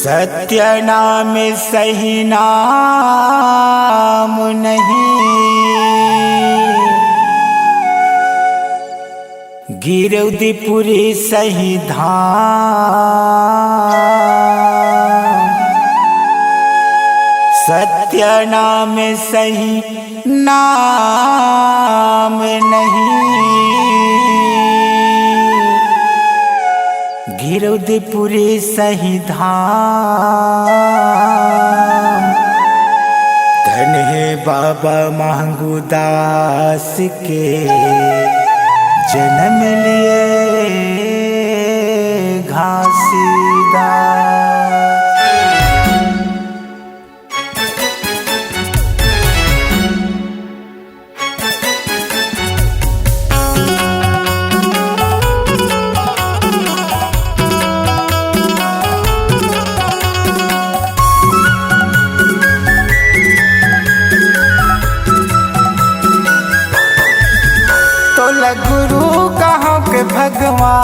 सत्य नाम सही नाम नहीं, गिरौदीपुरी सही धाम। सत्य नाम सही नाम नहीं, गिरौदीपुरी सही धाम। धन है बाबा महंगू दास के जन्म लिए घासीदास। गुरु कहो के भगवान,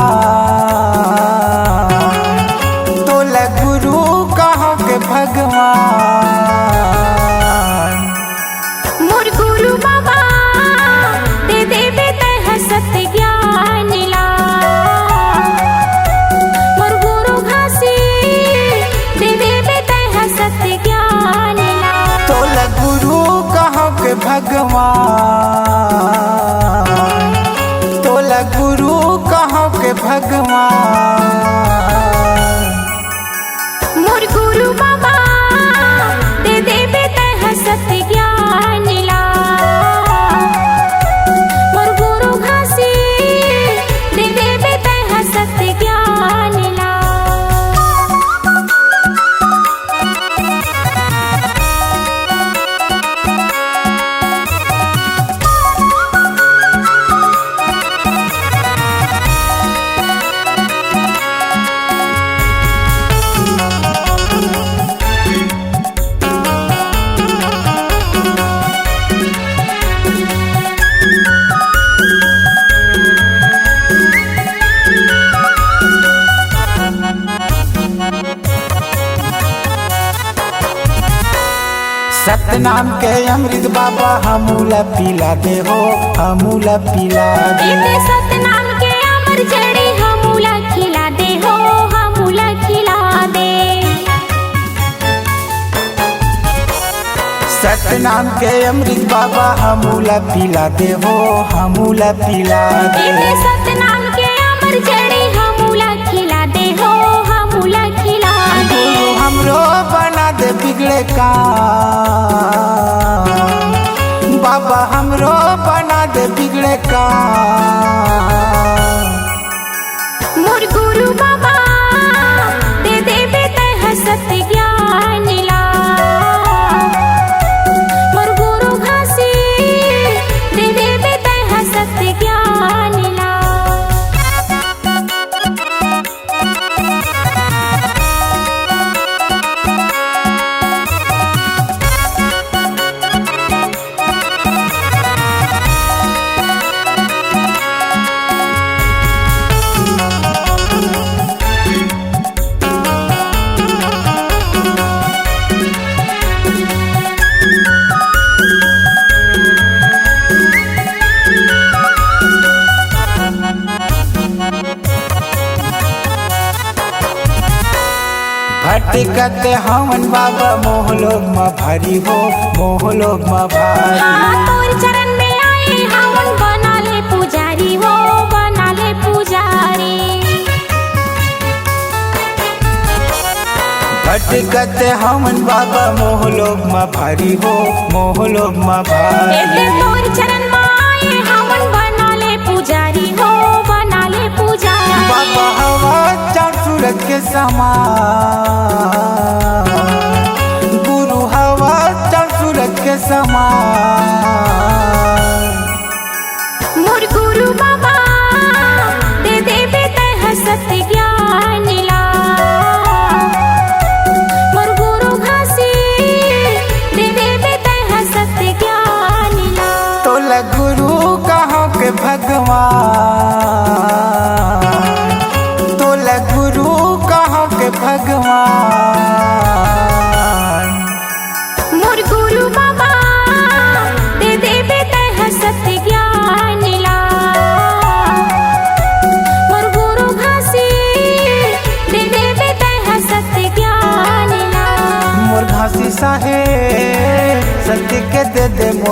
तोला गुरु कहो के भगवान। मोर गुरु बाबा दे देवे तह सत्य ज्ञान ला। मोर गुरु घासी दे देवे तह सत्य ज्ञान ला। तोला गुरु कहो के भगवान, गुरु कहो के भगवान। मोर गुरु बाबा दे देवे तह सत्य ज्ञान ला। मोर गुरु घासी दे देवे तह सत्य ज्ञान ला। सतनाम के अमृत बाबा हमूला पिला दे हो, हमूला पिला दे। सतनाम के अमर जड़ी हमूला खिला दे हो, हमूला खिला दे। सतनाम के अमृत बाबा हमूला पिला दे हो, हमूला पिला दे। सतनाम के अमर जड़ी हमूला खिला दे हो, हमूला खिला दे। गुरु हमरो बना दे बिगड़े काम, बाबा हमरो बना दे बिगड़े काम। मोर गुरु बाबा दे देवे तह सत्य ज्ञान ला। मोर गुरु घासी दे देवे तह सत्य ज्ञान ला। भटकत हवन बाबा मोहलोक में भारी हो, मोहलोक में भारी। तोर चरण में आए हवन बना ले पुजारी हो, बना ले पुजारी। भटकत हवन बाबा मोहलोक में भारी हो, मोहलोक में भारी। तोर चरण में आए हवन बना ले पुजारी हो, बना ले पुजारी। बाबा हवा चाँद सूरज के समान, गुरु हवा चाँद सूरज के समान। मोर गुरु बाबा दे देवे तह सत्य ज्ञान ला। मोर गुरु घासी दे देवे तह सत्य ज्ञान ला। तोला गुरु कहो के भगवान, तोला गुरु कहो के भगवान।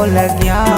मोल ज्ञान